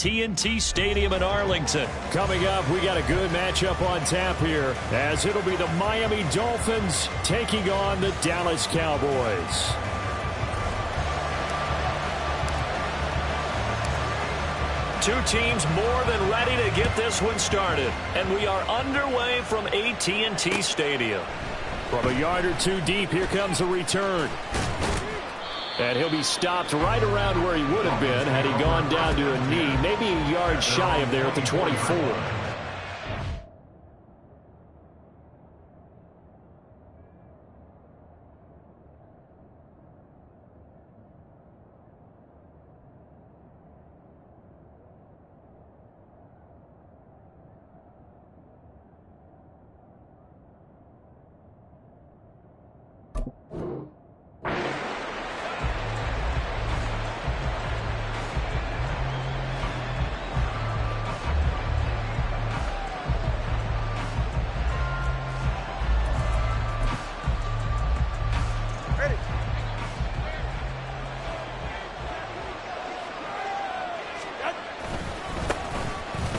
AT&T Stadium in Arlington. Coming up, we got a good matchup on tap here, as it'll be the Miami Dolphins taking on the Dallas Cowboys. Two teams more than ready to get this one started. And we are underway from AT&T Stadium. From a yard or two deep, here comes a return. And he'll be stopped right around where he would have been had he gone down to a knee, maybe a yard shy of there at the 24.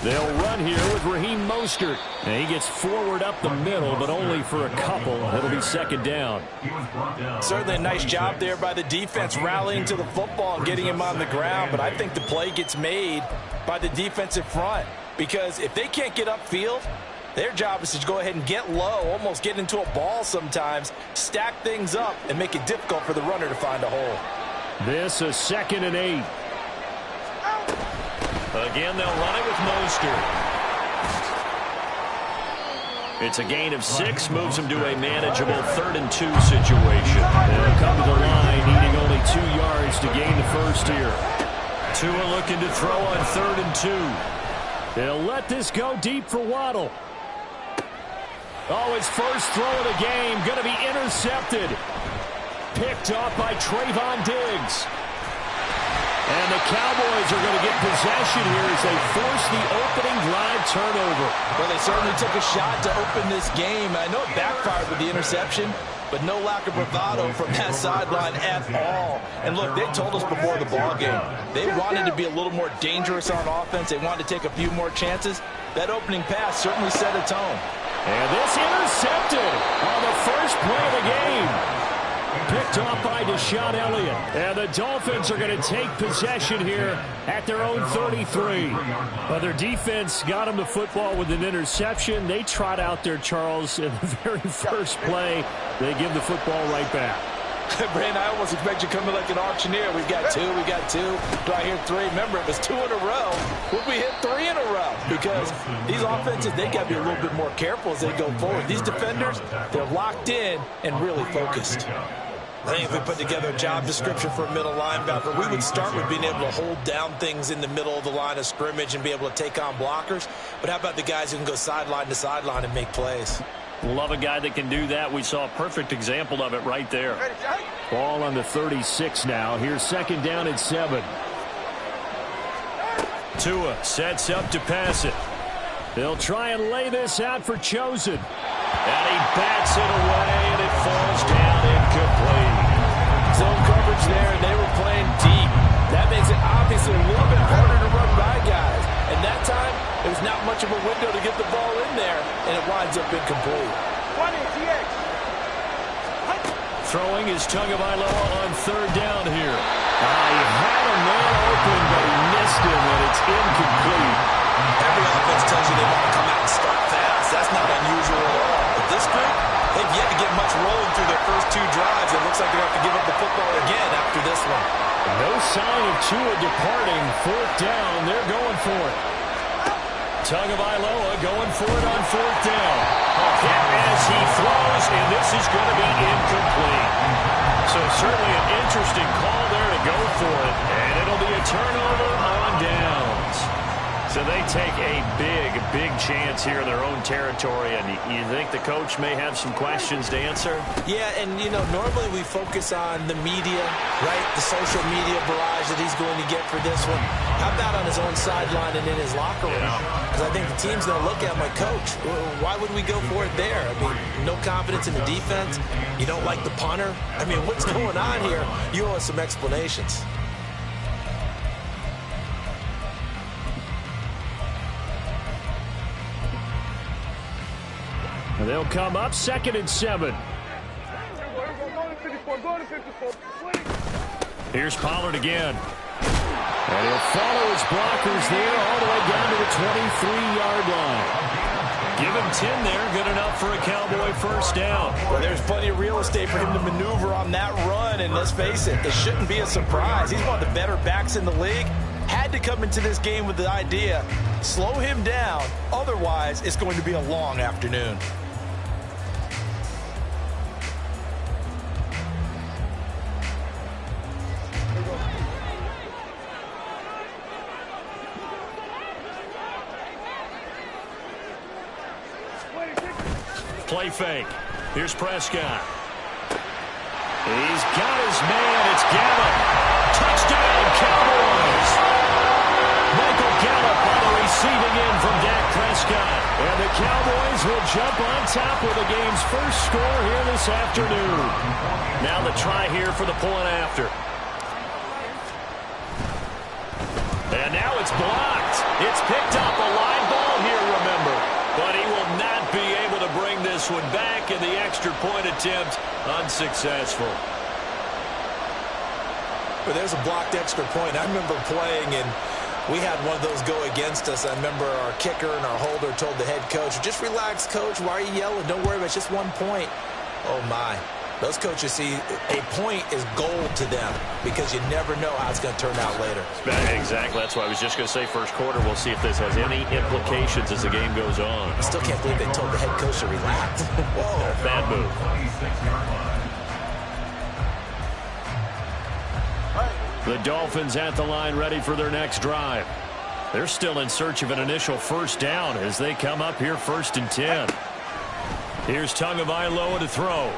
They'll run here with Raheem Mostert. And he gets forward up the middle, but only for a couple. It'll be second down. Certainly a nice job there by the defense rallying to the football and getting him on the ground. But I think the play gets made by the defensive front. Because if they can't get upfield, their job is to go ahead and get low, almost get into a ball sometimes, stack things up, and make it difficult for the runner to find a hole. This is 2nd and 8. Again, they'll run it with Mostert. It's a gain of 6, moves him to a manageable 3rd and 2 situation. They'll come to the line, needing only 2 yards to gain the first here. Tua looking to throw on 3rd and 2. They'll let this go deep for Waddle. Oh, his first throw of the game, going to be intercepted. Picked off by Trayvon Diggs. And the Cowboys are going to get possession here as they force the opening drive turnover. Well, they certainly took a shot to open this game. I know it backfired with the interception, but no lack of bravado from that sideline at all. And look, they told us before the ball game, they wanted to be a little more dangerous on offense. They wanted to take a few more chances. That opening pass certainly set a tone. And this intercepted on the first play of the game. Picked off by Deshaun Elliott. And the Dolphins are going to take possession here at their own 33. But their defense got them the football with an interception. They trot out there, Charles, in the very first play. They give the football right back. Brandon, I almost expect you to come in like an auctioneer. We've got 2, we got 2. Do I hear 3? Remember, it was 2 in a row. Would we hit 3 in a row? Because these offenses, they got to be a little bit more careful as they go forward. These defenders, they're locked in and really focused. I think if we put together a job description for a middle linebacker, we would start with being able to hold down things in the middle of the line of scrimmage and be able to take on blockers. But how about the guys who can go sideline to sideline and make plays? Love a guy that can do that. We saw a perfect example of it right there. Ball on the 36 now. Here's 2nd down and 7. Tua sets up to pass it. They'll try and lay this out for Chosen. And he bats it away, and it falls down incomplete. Zone coverage there, and they were playing deep. That makes it obviously a little bit harder to run by guys. And that time, there was not much of a window to get the ball in there, and it winds up incomplete. Throwing is Tagovailoa on 3rd down here. He had a man open, but he missed him, and it's incomplete. Every offense tells you they want to come out and start fast. That's not unusual at all. But this group, they've yet to get much rolling through their first 2 drives. It looks like they're going to have to give up the football again after this one. No sign of Tua departing. 4th down, they're going for it. Tagovailoa going for it on 4th down. As he throws, and this is going to be incomplete. So certainly an interesting call there to go for it. And it'll be a turnover on downs. So they take a big chance here in their own territory. And you think the coach may have some questions to answer? Yeah, and, you know, normally we focus on the media, right? The social media barrage that he's going to get for this one. How about on his own sideline and in his locker room? Because I think the team's going to look at my coach. Why would we go for it there? I mean, no confidence in the defense. You don't like the punter. I mean, what's going on here? You owe us some explanations. They'll come up 2nd and 7. Here's Pollard again. And he'll follow his blockers there all the way down to the 23-yard line. Give him 10 there, good enough for a Cowboy first down. Well, there's plenty of real estate for him to maneuver on that run, and let's face it, it shouldn't be a surprise. He's one of the better backs in the league. Had to come into this game with the idea, slow him down, otherwise it's going to be a long afternoon. Play fake. Here's Prescott. He's got his man. It's Gallup. Touchdown, Cowboys. Michael Gallup on the receiving end from Dak Prescott. And the Cowboys will jump on top with the game's first score here this afternoon. Now the try here for the point after. And now it's blocked. It's picked up a line ball here, remember. But he will not be able to bring this one back, and the extra point attempt unsuccessful. But there's a blocked extra point. I remember playing, and we had one of those go against us. I remember our kicker and our holder told the head coach, just relax, coach. Why are you yelling? Don't worry about it. It's just 1 point. Oh, my. Those coaches see a point is gold to them because you never know how it's going to turn out later. Exactly. That's why I was just going to say first quarter. We'll see if this has any implications as the game goes on. I still can't believe they told the head coach to relax. Whoa. Bad move. The Dolphins at the line ready for their next drive. They're still in search of an initial first down as they come up here 1st and 10. Here's Tagovailoa to throw.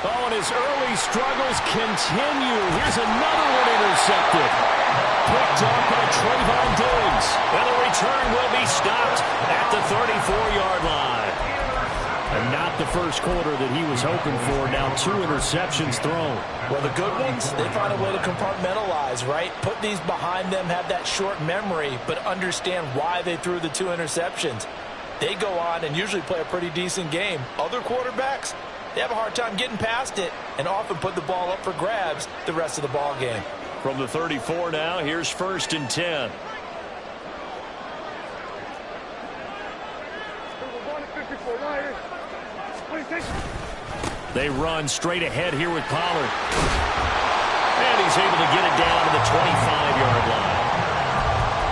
Oh, and his early struggles continue. Here's another one intercepted. Picked up by Trayvon Diggs. And the return will be stopped at the 34-yard line. And not the first quarter that he was hoping for. Now 2 interceptions thrown. Well, the good ones, they find a way to compartmentalize, right? Put these behind them, have that short memory, but understand why they threw the 2 interceptions. They go on and usually play a pretty decent game. Other quarterbacks, they have a hard time getting past it and often put the ball up for grabs the rest of the ball game. From the 34 now, here's 1st and 10. They run straight ahead here with Pollard. And he's able to get it down to the 25-yard line.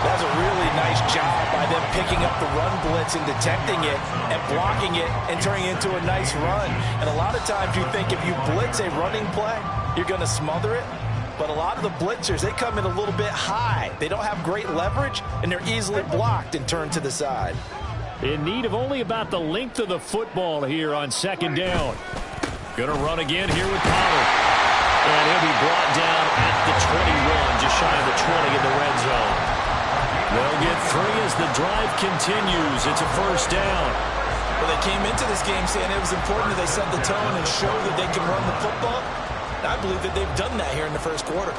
That's a really nice job by them picking up the run blitz and detecting it and blocking it and turning it into a nice run. And a lot of times you think if you blitz a running play, you're going to smother it. But a lot of the blitzers, they come in a little bit high. They don't have great leverage, and they're easily blocked and turned to the side. In need of only about the length of the football here on 2nd down. Going to run again here with Pollard. And he'll be brought down at the 21, just shy of the 20 in the red zone. They'll get 3 as the drive continues. It's a first down. Well, they came into this game saying it was important that they set the tone and show that they can run the football. And I believe that they've done that here in the first quarter.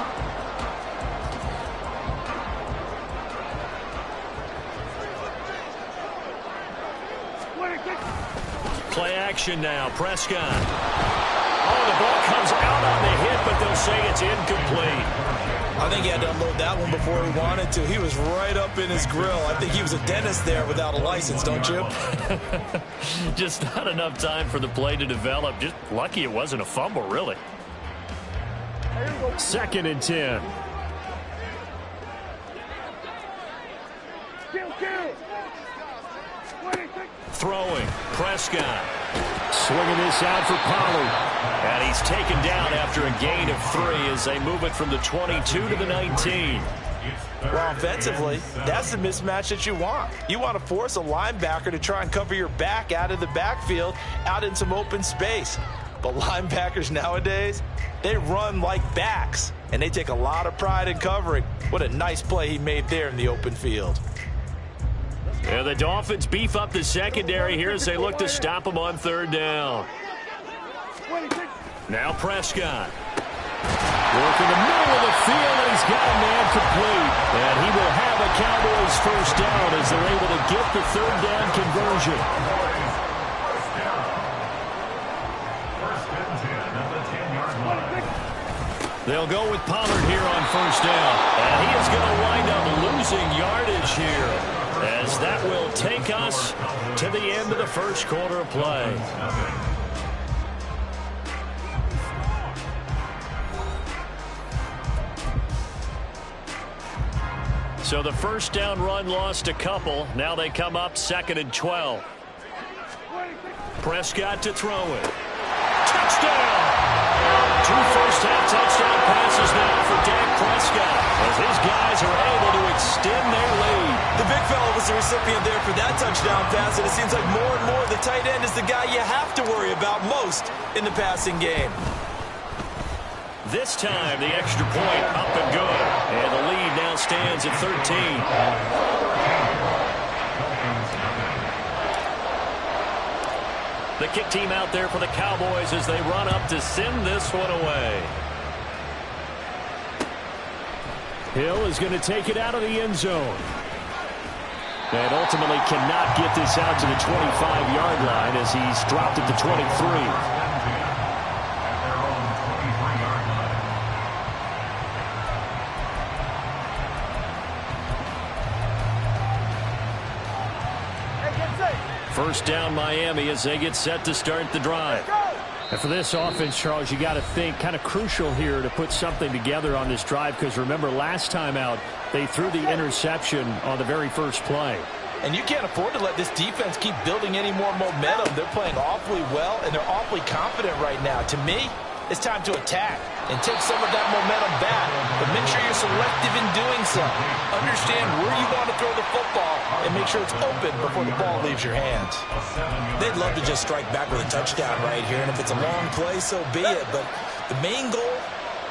Play action now. Prescott. Oh, the ball comes out on the hit, but they'll say it's incomplete. I think he had to unload that one before he wanted to. He was right up in his grill. I think he was a dentist there without a license, don't you? Just not enough time for the play to develop. Just lucky it wasn't a fumble, really. 2nd and 10. Throwing. Prescott. Swinging this out for Pollard. And he's taken down after a gain of 3 as they move it from the 22 to the 19. Well, offensively, that's the mismatch that you want. You want to force a linebacker to try and cover your back out of the backfield, out in some open space. But linebackers nowadays, they run like backs, and they take a lot of pride in covering. What a nice play he made there in the open field. And the Dolphins beef up the secondary here as they look to stop him on 3rd down. Now Prescott. Working the middle of the field, and he's got a man complete. And he will have a Cowboys his first down as they're able to get the third down conversion. They'll go with Pollard here on first down. And he is going to wind up losing yardage here, as that will take us to the end of the first quarter of play. So the first down run lost a couple. Now they come up 2nd and 12. Prescott to throw it. Touchdown! 2 first-half touchdown passes now for Dak Prescott, as his guys are able to extend their lead. The big fella was the recipient there for that touchdown pass, and it seems like more and more the tight end is the guy you have to worry about most in the passing game. This time, the extra point up and good. And the lead now stands at 13. The kick team out there for the Cowboys as they run up to send this one away. Hill is going to take it out of the end zone. And ultimately cannot get this out to the 25-yard line as he's dropped at the 23. First down Miami as they get set to start the drive. And for this offense, Charles, you got to think kind of crucial here to put something together on this drive, because remember last time out they threw the interception on the very first play. And you can't afford to let this defense keep building any more momentum. They're playing awfully well, and they're awfully confident right now. To me, it's time to attack and take some of that momentum back, but make sure you're selective in doing so. Understand where you want to throw the football and make sure it's open before the ball leaves your hands. They'd love to just strike back with a touchdown right here, and if it's a long play, so be it. But the main goal,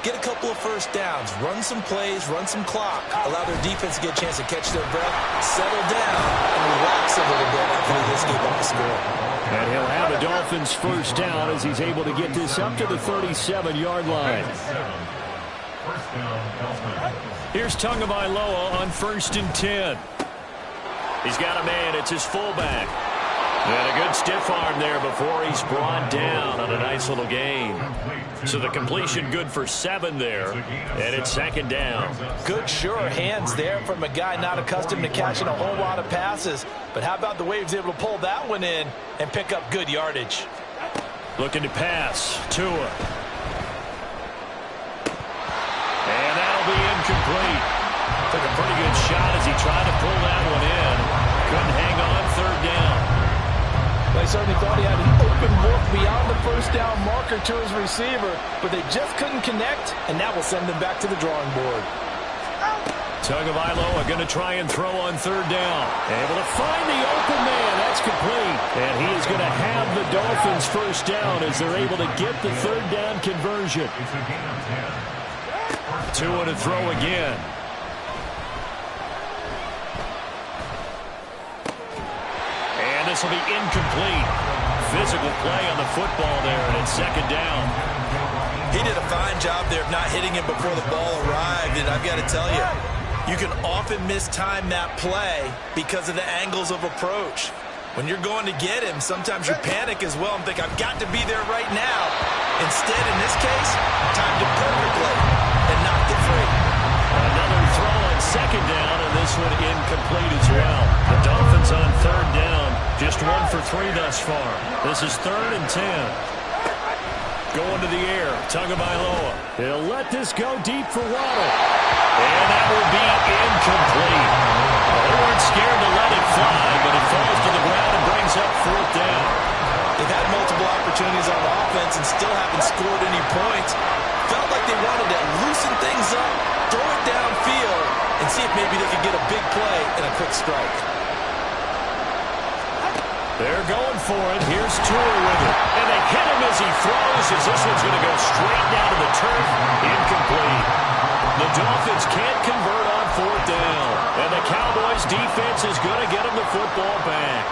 get a couple of first downs, run some plays, run some clock, allow their defense to get a chance to catch their breath, settle down, and relax a little bit after they just gave up a score. And he'll have the Dolphins first down as he's able to get this up to the 37-yard line. Here's Tagovailoa on 1st and 10. He's got a man. It's his fullback. And a good stiff arm there before he's brought down on a nice little gain. So the completion good for 7 there. And it's 2nd down. Good, sure hands there from a guy not accustomed to catching a whole lot of passes. But how about the way he was able to pull that one in and pick up good yardage? Looking to pass. Tua. And that'll be incomplete. Took a pretty good shot as he tried to pull that one in. Couldn't hang on 3rd down. They certainly thought he had an open look beyond the first down marker to his receiver, but they just couldn't connect, and that will send them back to the drawing board. Tagovailoa going to try and throw on 3rd down. Able to find the open man. That's complete. And he is going to have the Dolphins first down as they're able to get the 3rd down conversion. Tua to throw again. And this will be incomplete. Physical play on the football there, and it's 2nd down. He did a fine job there of not hitting him before the ball arrived, and I've got to tell you, you can often mistime that play because of the angles of approach. When you're going to get him, sometimes you panic as well and think, I've got to be there right now. Instead, in this case, time to perfectly and knock it free. Another throw on 2nd down, and this one incomplete as well. The Dolphins on 3rd down, just 1 for 3 thus far. This is 3rd and 10. Going to the air, Tagovailoa. He'll let this go deep for Waddle. And that will be incomplete. They weren't scared to let it fly, but it falls to the ground and brings up 4th down. They've had multiple opportunities on offense and still haven't scored any points. Felt like they wanted to loosen things up, throw it downfield, and see if maybe they could get a big play and a quick strike. They're going for it. Here's Tua with it. And they hit him as he throws, as this one's going to go straight down to the turf. Incomplete. The Dolphins can't convert on 4th down. And the Cowboys defense is going to get them the football back.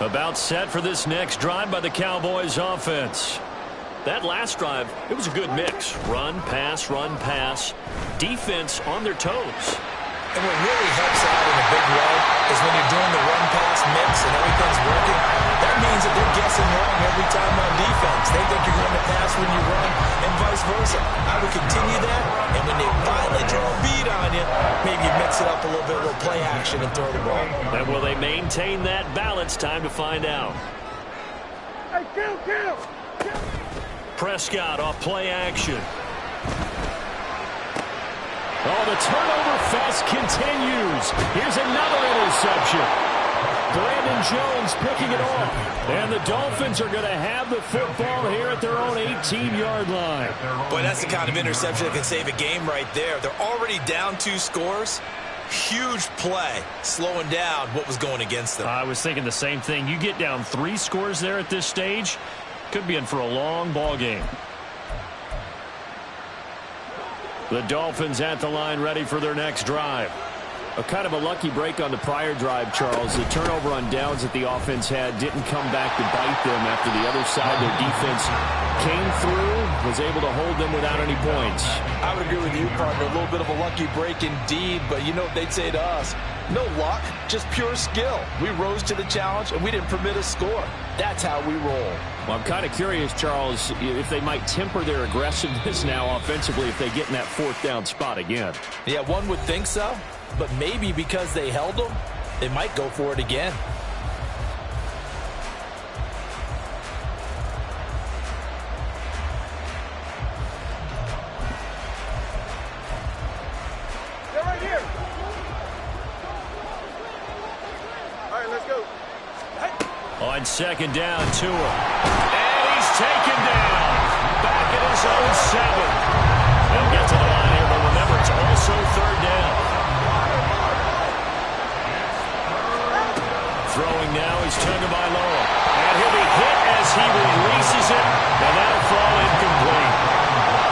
About set for this next drive by the Cowboys offense. That last drive, it was a good mix. Run, pass, defense on their toes. And what really helps out in a big way is when you're doing the run-pass mix and everything's working, that means that they're guessing wrong every time on defense. They think you're going to pass when you run and vice versa. I would continue that, and when they finally draw a beat on you, maybe you mix it up a little bit, a little play action and throw the ball. And will they maintain that balance? Time to find out. Hey, kill. Prescott off play action. Oh, the turnover fest continues. Here's another interception. Brandon Jones picking it off. And the Dolphins are going to have the football here at their own 18-yard line. Boy, that's the kind of interception that can save a game right there. They're already down 2 scores. Huge play, slowing down what was going against them. I was thinking the same thing. You get down 3 scores there at this stage, could be in for a long ball game. The Dolphins at the line, ready for their next drive. A kind of a lucky break on the prior drive, Charles. The turnover on downs that the offense had didn't come back to bite them after the other side. Their defense came through, was able to hold them without any points. I would agree with you, partner. A little bit of a lucky break indeed, but you know what they'd say to us? No luck, just pure skill. We rose to the challenge, and we didn't permit a score. That's how we roll. Well, I'm kind of curious, Charles, if they might temper their aggressiveness now offensively if they get in that 4th down spot again. Yeah, one would think so, but maybe because they held them, they might go for it again. They're right here. All right, let's go. On 2nd down, Tua. And he's taken down. Back at his own 7. They'll get to the line here, but remember, it's also 3rd down. Throwing now is Tagovailoa. And he'll be hit as he releases it, and that'll fall incomplete.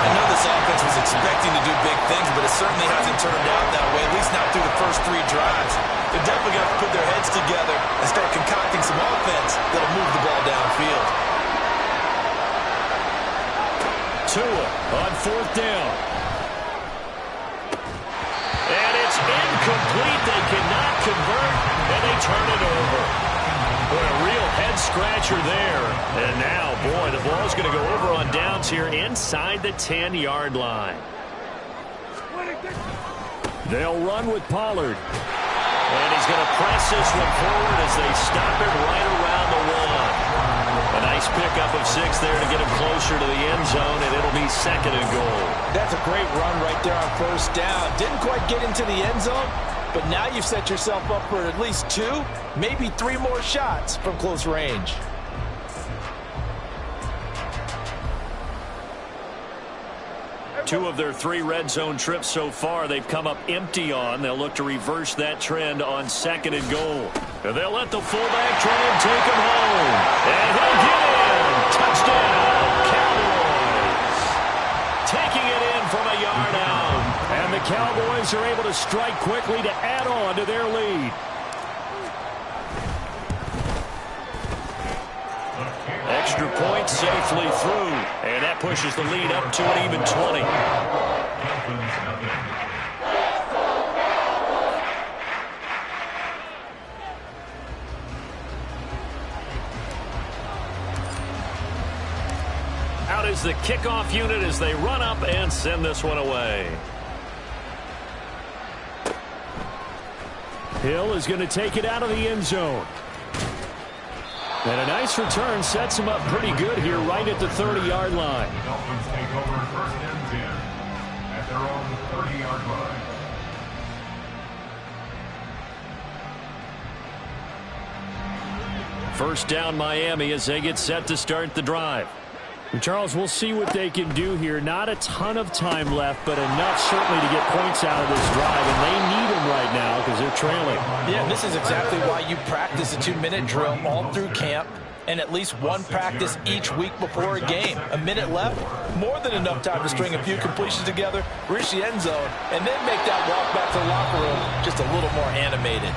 I know this offense was expecting to do big things, but it certainly hasn't turned out that way, at least not through the first 3 drives. They're definitely going to put their heads together and start concocting some offense that'll move the ball downfield. Tua on 4th down. And it's incomplete. They cannot convert, and they turn it over. Boy, a real head-scratcher there. And now, boy, the ball's going to go over on downs here inside the 10-yard line. They'll run with Pollard. And he's going to press this one forward as they stop it right around the 1. A nice pickup of 6 there to get him closer to the end zone, and it'll be 2nd and goal. That's a great run right there on 1st down. Didn't quite get into the end zone, but now you've set yourself up for at least 2, maybe 3 more shots from close range. Two of their 3 red zone trips so far they've come up empty on. They'll look to reverse that trend on 2nd and goal. And they'll let the fullback try and take him home. And he'll get in. Touchdown, Cowboys. Taking it in from a yard out. And the Cowboys are able to strike quickly to add on to their lead. Extra point safely through, and that pushes the lead up to an even 20. Out is the kickoff unit as they run up and send this one away. Hill is going to take it out of the end zone. And a nice return sets him up pretty good here right at the 30-yard line. The Dolphins take over 1st and 10 at their own 30-yard line. First down Miami as they get set to start the drive. And Charles, we'll see what they can do here. Not a ton of time left, but enough certainly to get points out of this drive. And they need them right now because they're trailing. Yeah, this is exactly why you practice a 2-minute drill all through camp and at least 1 practice each week before a game. A minute left, more than enough time to string a few completions together, reach the end zone, and then make that walk back to the locker room just a little more animated.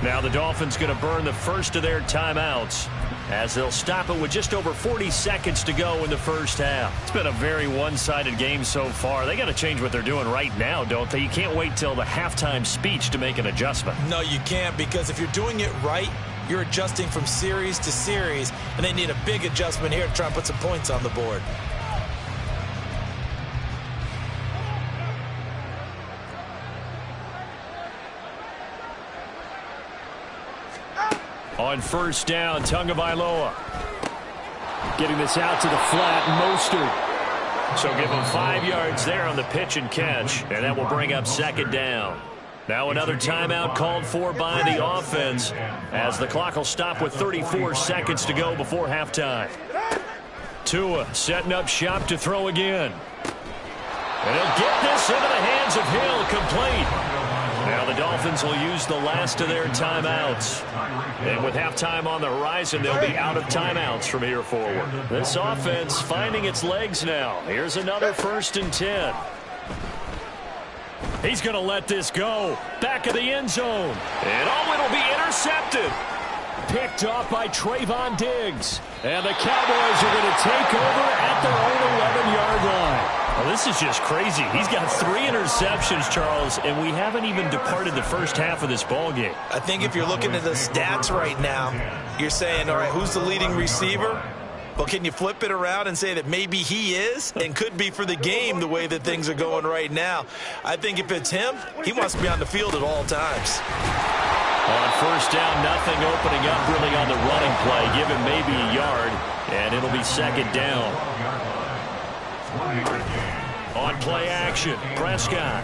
Now the Dolphins going to burn the first of their timeouts as they'll stop it with just over 40 seconds to go in the first half. It's been a very one-sided game so far. They got to change what they're doing right now, don't they? You can't wait till the halftime speech to make an adjustment. No, you can't, because if you're doing it right, you're adjusting from series to series, and they need a big adjustment here to try and put some points on the board. On first down, Tagovailoa. Getting this out to the flat, Mostert. So give him 5 yards there on the pitch and catch, and that will bring up second down. Now another timeout called for by the offense as the clock will stop with 34 seconds to go before halftime. Tua setting up shop to throw again. And he'll get this into the hands of Hill, complete. Now the Dolphins will use the last of their timeouts. And with halftime on the horizon, they'll be out of timeouts from here forward. This offense finding its legs now. Here's another 1st and 10. He's going to let this go. Back of the end zone. And it'll be intercepted. Picked off by Trayvon Diggs. And the Cowboys are going to take over at their own 11-yard line. Well, this is just crazy. He's got 3 interceptions, Charles, and we haven't even departed the first half of this ballgame. I think if you're looking at the stats right now, you're saying, all right, who's the leading receiver? Well, can you flip it around and say that maybe he is and could be for the game the way that things are going right now? I think if it's him, he wants to be on the field at all times. On first down, nothing opening up really on the running play. Give him maybe a yard, and it'll be second down. On play action, Prescott.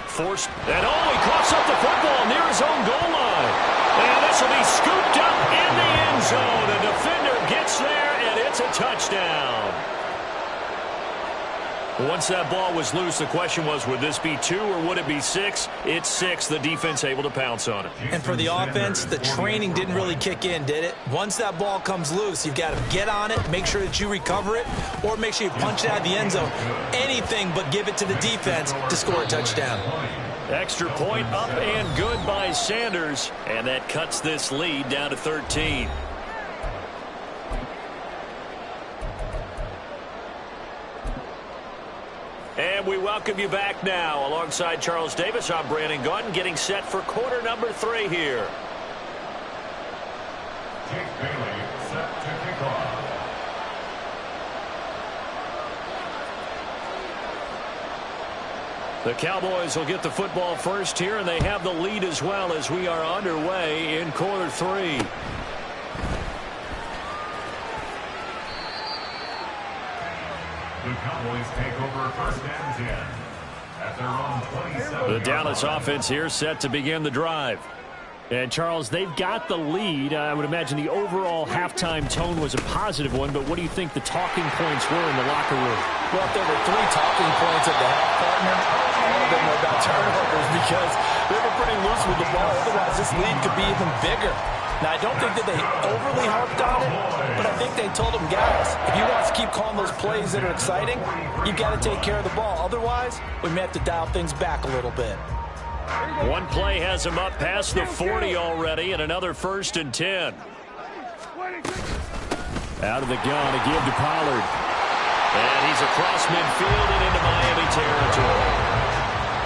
Forced, and he coughs up the football near his own goal line. And this will be scooped up in the end zone. The defender gets there, and it's a touchdown. Once that ball was loose, the question was, would this be 2 or would it be 6? It's 6. The defense able to pounce on it. And for the offense, the training didn't really kick in, did it? Once that ball comes loose, you've got to get on it, make sure that you recover it, or make sure you punch it out of the end zone. Anything but give it to the defense to score a touchdown. Extra point up and good by Sanders, and that cuts this lead down to 13. And we welcome you back now. Alongside Charles Davis, I'm Brandon Gaudin, getting set for quarter number 3 here. Jake Bailey set to kick off. The Cowboys will get the football first here, and they have the lead as well as we are underway in quarter 3. The Cowboys take over 1st and 10 at their own 27. The Dallas offense here set to begin the drive. And, Charles, they've got the lead. I would imagine the overall halftime tone was a positive one, but what do you think the talking points were in the locker room? Well, if there were 3 talking points at the half, partner, all of them were about turnovers because they were pretty loose with the ball. Otherwise, this lead could be even bigger. Now, I don't think that they overly harped on it, but I think they told them, guys, if you want to keep calling those plays that are exciting, you've got to take care of the ball. Otherwise, we may have to dial things back a little bit. One play has him up past the 40 already, and another 1st and 10. Out of the gun to give to Pollard. And he's across midfield and into Miami territory.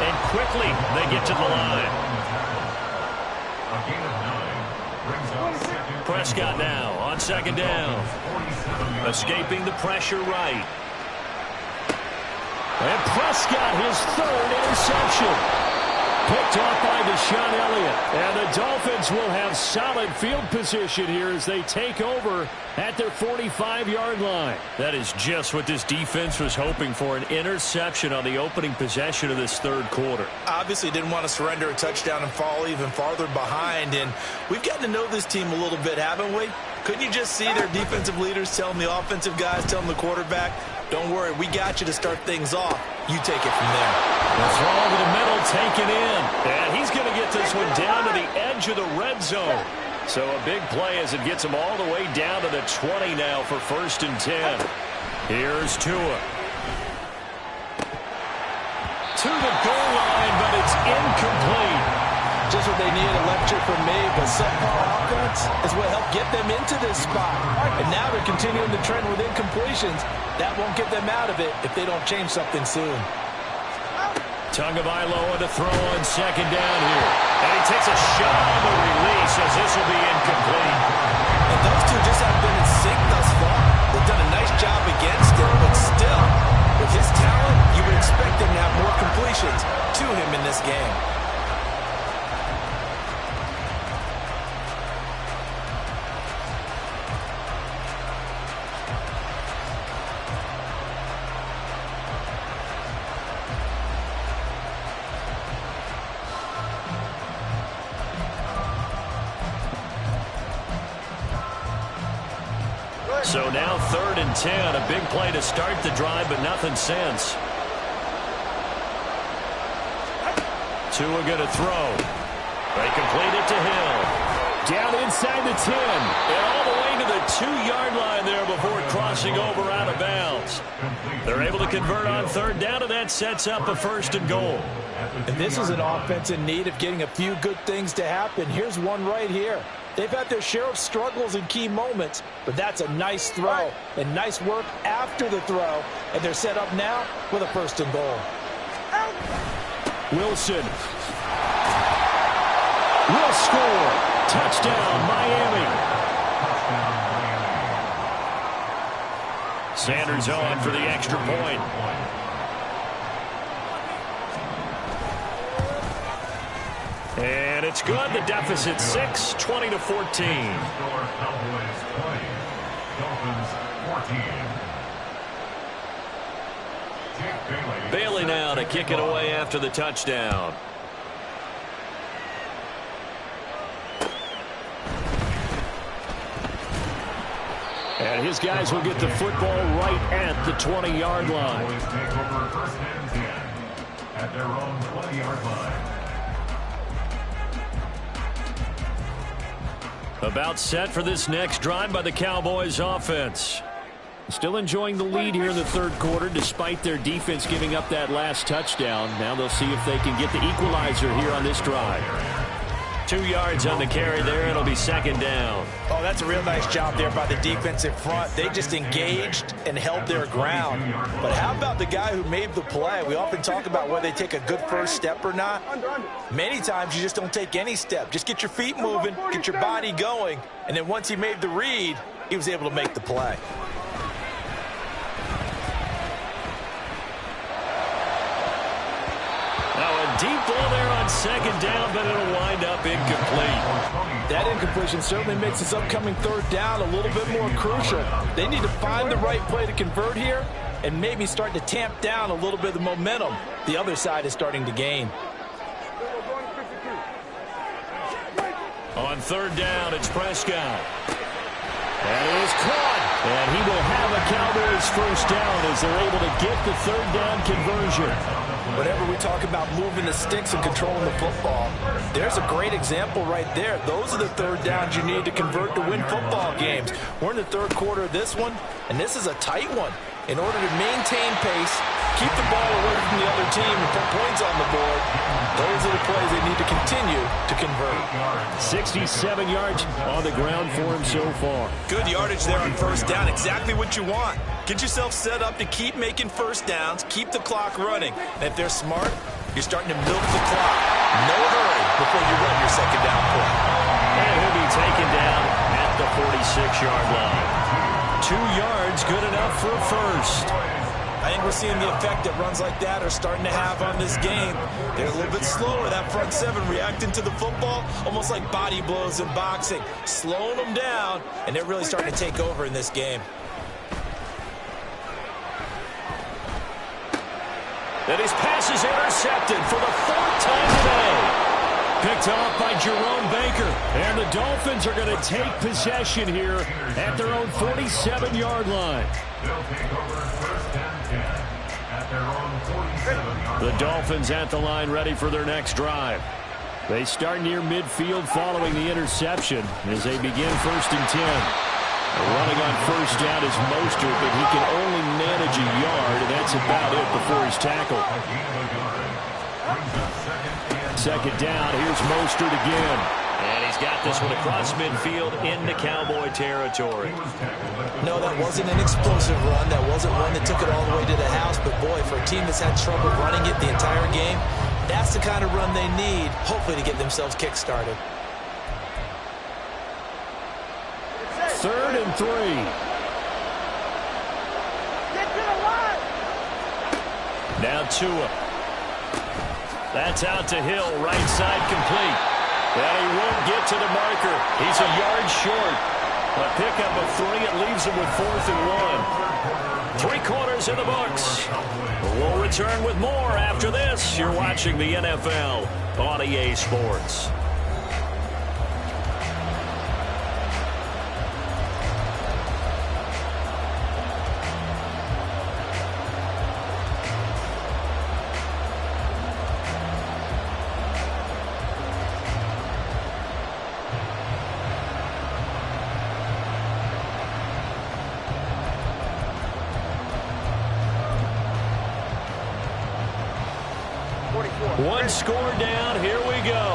And quickly, they get to the line. A gain of 9 brings up second. Prescott now on second down. Escaping the pressure right. And Prescott, his 3rd interception. Picked off by Deshaun Elliott. And the Dolphins will have solid field position here as they take over at their 45-yard line. That is just what this defense was hoping for, an interception on the opening possession of this 3rd quarter. Obviously didn't want to surrender a touchdown and fall even farther behind. And we've gotten to know this team a little bit, haven't we? Couldn't you just see their defensive leaders telling the offensive guys, telling the quarterback, don't worry, we got you to start things off. You take it from there. The throw over the middle taken in. And he's going to get this one down to the edge of the red zone. So a big play as it gets him all the way down to the 20 now for 1st and 10. Here's Tua. to the goal line, but it's incomplete. Just what they needed, a lecture from me, but subpar offense is what helped get them into this spot. And now they're continuing the trend with incompletions. That won't get them out of it if they don't change something soon. Tagovailoa to throw on second down here. And he takes a shot on the release as this will be incomplete. And those two just haven't been in sync thus far. They've done a nice job against him, but still, with his talent, you would expect him to have more completions to him in this game. So now 3rd and 10, a big play to start the drive, but nothing since. Tua going to throw. They complete it to Hill. Down inside the 10, and all the way to the 2-yard line there before crossing over out of bounds. They're able to convert on 3rd down, and that sets up a 1st and goal. And this is an offense in need of getting a few good things to happen. Here's one right here. They've had their share of struggles in key moments, but that's a nice throw and nice work after the throw. And they're set up now with a 1st and goal. Wilson will score. Touchdown, Miami. Sanders on for the extra point. And it's good. The deficit 6, 20-14. Cowboys 20, Dolphins 14. Bailey now to kick it away after the touchdown. And his guys will get the football right at the 20-yard line. Cowboys take over 1st and 10 at their own 20-yard line. About set for this next drive by the Cowboys offense. Still enjoying the lead here in the 3rd quarter despite their defense giving up that last touchdown. Now they'll see if they can get the equalizer here on this drive. 2 yards on the carry there. It'll be 2nd down. Oh, that's a real nice job there by the defensive front. They just engaged and held their ground. But how about the guy who made the play? We often talk about whether they take a good first step or not. Many times you just don't take any step. Just get your feet moving, get your body going, and then once he made the read, he was able to make the play. Deep ball there on 2nd down, but it'll wind up incomplete. That incompletion certainly makes this upcoming 3rd down a little bit more crucial. They need to find the right play to convert here and maybe start to tamp down a little bit of the momentum the other side is starting to gain. On 3rd down, it's Prescott. And it is caught. And he will have a Cowboys 1st down as they're able to get the 3rd down conversion. Whenever we talk about moving the sticks and controlling the football, there's a great example right there. Those are the 3rd downs you need to convert to win football games. We're in the 3rd quarter of this one, and this is a tight one. In order to maintain pace, keep the ball away from the other team and put points on the board, those are the plays they need to continue to convert. 67 yards on the ground for him so far. Good yardage there on 1st down, exactly what you want. Get yourself set up to keep making 1st downs, keep the clock running. And if they're smart, you're starting to milk the clock. No hurry before you run your 2nd down play. And he'll be taken down at the 46-yard line. 2 yards, good enough for a 1st. I think we're seeing the effect that runs like that are starting to have on this game. They're a little bit slower, that front 7 reacting to the football, almost like body blows in boxing, slowing them down, and they're really starting to take over in this game. And his pass is intercepted for the 4th time today. Picked off by Jerome Baker. And the Dolphins are going to take possession here at their own 47-yard line. They'll take over 1st and 10 at their own 47-yard line. The Dolphins at the line ready for their next drive. They start near midfield following the interception as they begin 1st and 10. Running on 1st down is Mostert, but he can only manage a yard, and that's about it before he's tackled. Second down. Here's Mostert again. And he's got this one across midfield into Cowboy territory. No, that wasn't an explosive run. That wasn't one that took it all the way to the house. But, boy, for a team that's had trouble running it the entire game, that's the kind of run they need, hopefully, to get themselves kick-started. 3rd and 3. Get to the line. Now Tua. That's out to Hill, right side complete. And he won't get to the marker. He's a yard short. A pickup of 3. It leaves him with 4th and 1. 3 quarters in the books. We'll return with more after this. You're watching the NFL on EA Sports. One score down. Here we go.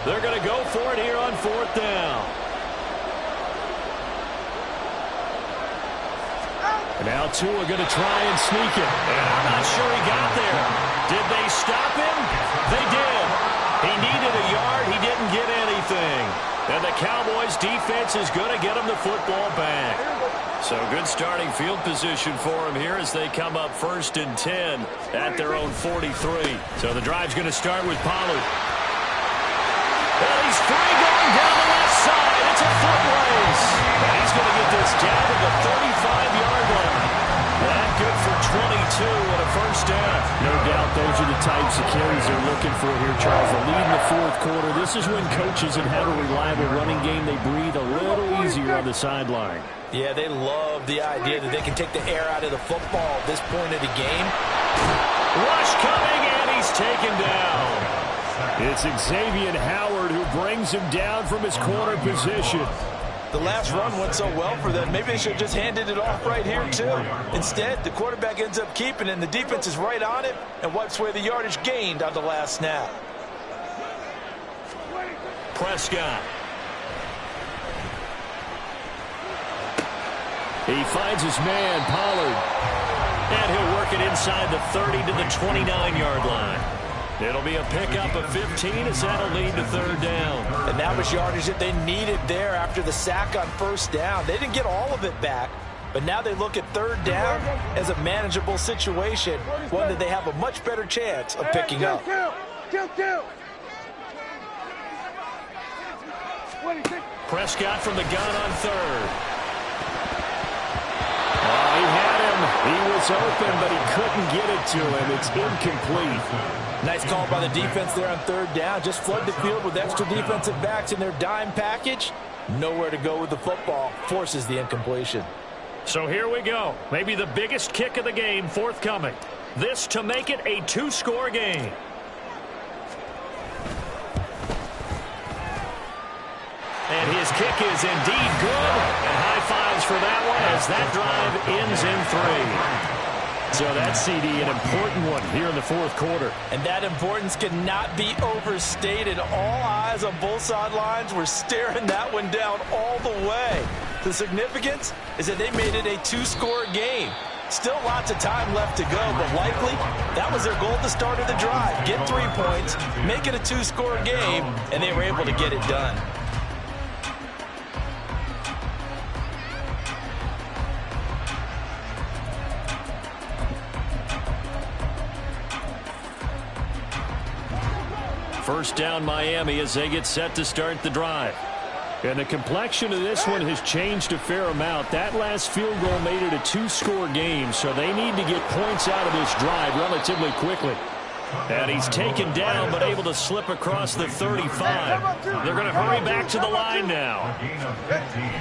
They're going to go for it here on 4th down. And now Tua going to try and sneak it. And I'm not sure he got there. Did they stop him? They did. He needed a yard. He didn't get anything. And the Cowboys defense is going to get him the football back. So good starting field position for him here as they come up 1st and 10 at their own 43. So the drive's going to start with Pollard. And he's free going down the left side. It's a foot race. And he's going to get this down to the 35-yard line. That good for 22 and a 1st down. No doubt those are the types of carries they're looking for here, Charles. The lead in the 4th quarter. This is when coaches that have a reliable running game, they breathe a little easier on the sideline. Yeah, they love the idea that they can take the air out of the football at this point of the game. Rush coming, and he's taken down. It's Xavier Howard who brings him down from his corner position. The last run went so well for them. Maybe they should have just handed it off right here, too. Instead, the quarterback ends up keeping it, and the defense is right on it and wipes away the yardage gained on the last snap. Prescott. He finds his man, Pollard. And he'll work it inside the 30 to the 29-yard line. It'll be a pickup of 15 as that'll lead to 3rd down. And that was yardage that they needed there after the sack on 1st down. They didn't get all of it back, but now they look at 3rd down as a manageable situation, one that they have a much better chance of picking up. Prescott from the gun on 3rd. He had him. He was open, but he couldn't get it to him. It's incomplete. Nice call by the defense there on 3rd down. Just flood the field with extra defensive backs in their dime package. Nowhere to go with the football. Forces the incompletion. So here we go. Maybe the biggest kick of the game forthcoming. This to make it a 2-score game. And his kick is indeed good. And high fives for that one as that drive ends in 3. So that CD, an important one here in the 4th quarter. And that importance cannot be overstated. All eyes on both sidelines were staring that one down all the way. The significance is that they made it a 2-score game. Still lots of time left to go, but likely that was their goal at the start of the drive. Get 3 points, make it a 2-score game, and they were able to get it done. First down Miami as they get set to start the drive. And the complexion of this one has changed a fair amount. That last field goal made it a 2-score game, so they need to get points out of this drive relatively quickly. And he's taken down but able to slip across the 35. They're going to hurry back to the line now.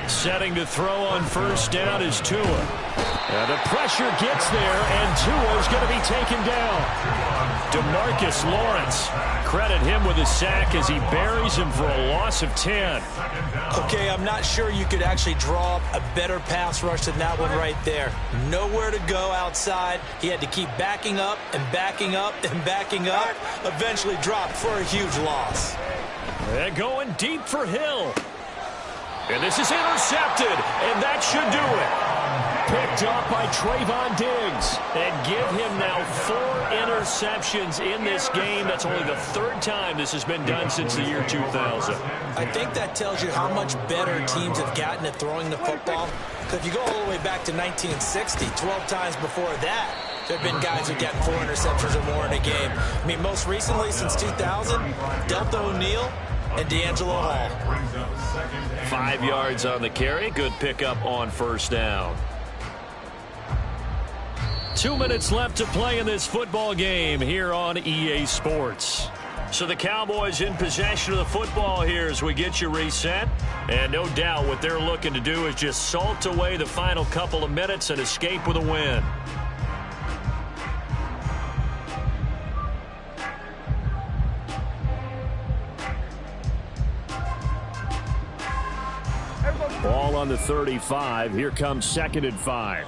Setting to throw on 1st down is Tua. And the pressure gets there, and Tua is going to be taken down. DeMarcus Lawrence credit him with a sack as he buries him for a loss of 10. Okay, I'm not sure you could actually draw up a better pass rush than that one right there. Nowhere to go outside. He had to keep backing up and backing up and backing up. Eventually dropped for a huge loss. And going deep for Hill. And this is intercepted, and that should do it. Picked up by Trayvon Diggs. And give him now 4 interceptions in this game. That's only the 3rd time this has been done since the year 2000. I think that tells you how much better teams have gotten at throwing the football. Because if you go all the way back to 1960, 12 times before that, there have been guys who've gotten 4 interceptions or more in a game. I mean, most recently, since 2000, Delta O'Neal and D'Angelo Hall. 5 yards on the carry. Good pickup on first down. 2 minutes left to play in this football game here on EA Sports. So the Cowboys in possession of the football here as we get you reset. And no doubt what they're looking to do is just salt away the final couple of minutes and escape with a win. Ball on the 35. Here comes 2nd and 5.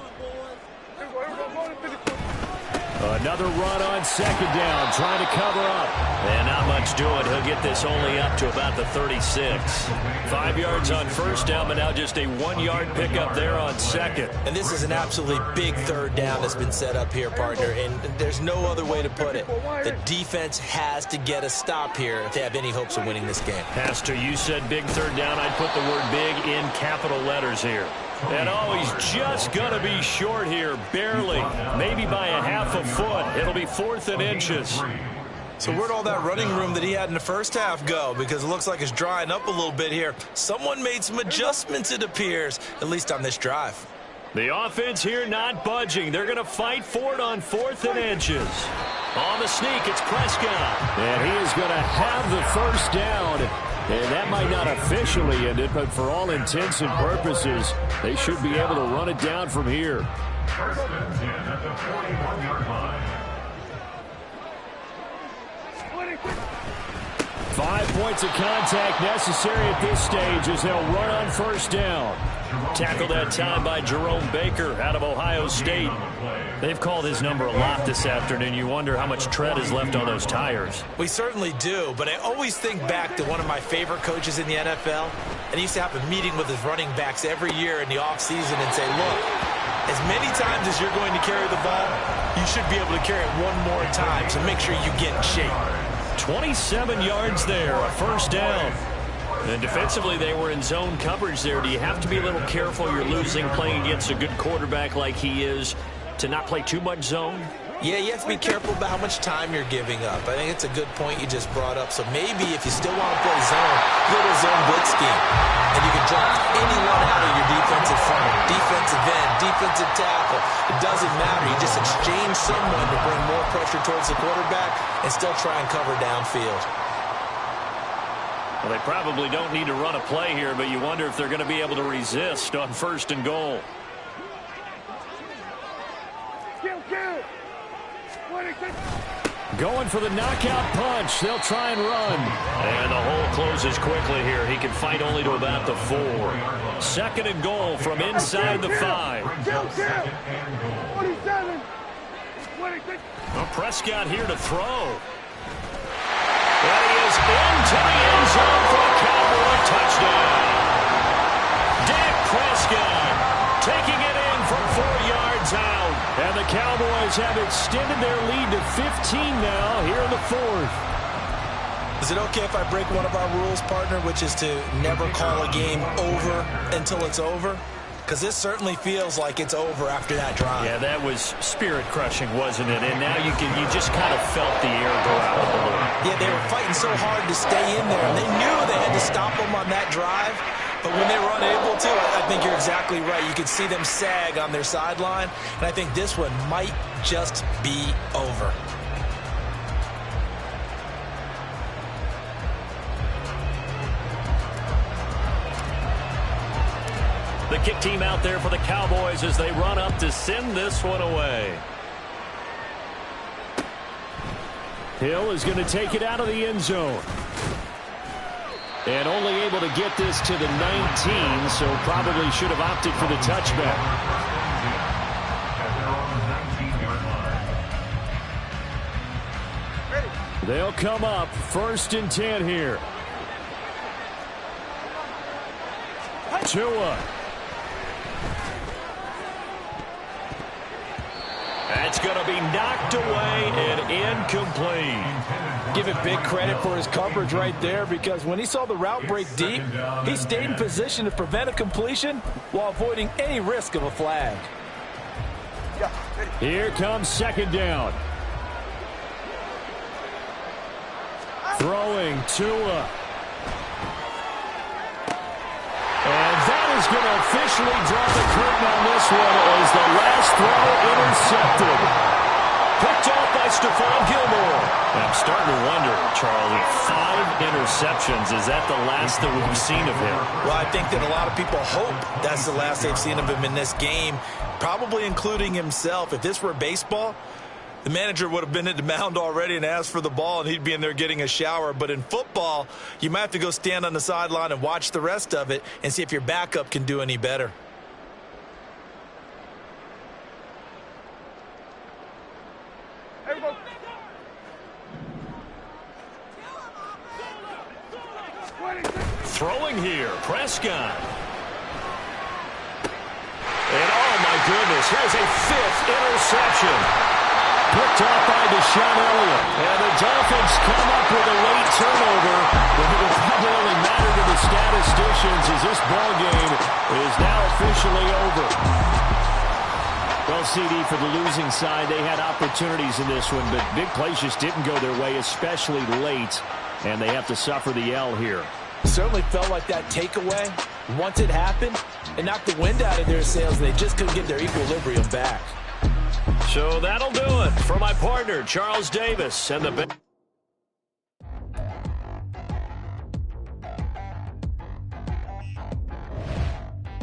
Another run on 2nd down, trying to cover up. And not much doing. He'll get this only up to about the 36. 5 yards on first down, but now just a 1-yard pickup there on 2nd. And this is an absolutely big 3rd down that's been set up here, partner. And there's no other way to put it. The defense has to get a stop here if they have any hopes of winning this game. Pastor, you said big 3rd down. I'd put the word big in capital letters here. And oh, he's just going to be short here, barely, maybe by a half a foot. It'll be 4th and inches. So where'd all that running room that he had in the first half go? Because it looks like it's drying up a little bit here. Someone made some adjustments, it appears, at least on this drive. The offense here not budging. They're going to fight for it on 4th and inches. On the sneak, it's Prescott. And he is going to have the first down. And that might not officially end it, but for all intents and purposes, they should be able to run it down from here. 1st and 10 at the 41-yard line. 5 points of contact necessary at this stage as they'll run on first down. Tackled that time by Jerome Baker out of Ohio State. They've called his number a lot this afternoon. You wonder how much tread is left on those tires. We certainly do, but I always think back to one of my favorite coaches in the NFL. And he used to have a meeting with his running backs every year in the offseason and say, look, as many times as you're going to carry the ball, you should be able to carry it one more time, so make sure you get in shape. 27 yards there, a first down. And defensively, they were in zone coverage there. Do you have to be a little careful? You're losing playing against a good quarterback like he is to not play too much zone? Yeah, you have to be careful about how much time you're giving up. I think it's a good point you just brought up. So maybe if you still want to play zone, go to zone blitz scheme. And you can drop anyone out of your defensive front, defensive end, defensive tackle. It doesn't matter. You just exchange someone to bring more pressure towards the quarterback and still try and cover downfield. Well, they probably don't need to run a play here, but you wonder if they're going to be able to resist on 1st and goal. Going for the knockout punch. They'll try and run. And the hole closes quickly here. He can fight only to about the 4. 2nd and goal from inside the 5. Well, Prescott here to throw. And he is into the end zone for a Cowboy touchdown. Dak Prescott taking it in from 4 yards out. And the Cowboys have extended their lead to 15 now here in the 4th. Is it okay if I break one of our rules, partner, which is to never call a game over until it's over? Because this certainly feels like it's over after that drive. Yeah, that was spirit-crushing, wasn't it? And now you just kind of felt the air go out of the balloon. Yeah, they were fighting so hard to stay in there, and they knew they had to stop them on that drive. But when they were unable to, I think you're exactly right. You could see them sag on their sideline, and I think this one might just be over. The kick team out there for the Cowboys as they run up to send this one away. Hill is going to take it out of the end zone. And only able to get this to the 19, so probably should have opted for the touchback. They'll come up 1st and 10 here. Tua. That's going to be knocked away and incomplete. Give it big credit for his coverage right there, because when he saw the route break deep, he stayed in position to prevent a completion while avoiding any risk of a flag. Here comes 2nd down. Throwing Tua. And that is going to officially draw the curtain on this one as the last throw intercepted. Picked off by Stephon Gilmore. And I'm starting to wonder, Charlie, 5 interceptions. Is that the last that we've seen of him? Well, I think that a lot of people hope that's the last they've seen of him in this game, probably including himself. If this were baseball, the manager would have been at the mound already and asked for the ball, and he'd be in there getting a shower. But in football, you might have to go stand on the sideline and watch the rest of it and see if your backup can do any better. Throwing here, Prescott. And oh my goodness, here's a 5th interception. Picked off by Deshaun Elliott. And the Dolphins come up with a late turnover. But it will probably only matter to the statisticians as this ball game is now officially over. Well, CD, for the losing side, they had opportunities in this one, but big plays just didn't go their way, especially late. And they have to suffer the L here. Certainly felt like that takeaway, once it happened, it knocked the wind out of their sails, and they just couldn't get their equilibrium back. So that'll do it for my partner, Charles Davis, and the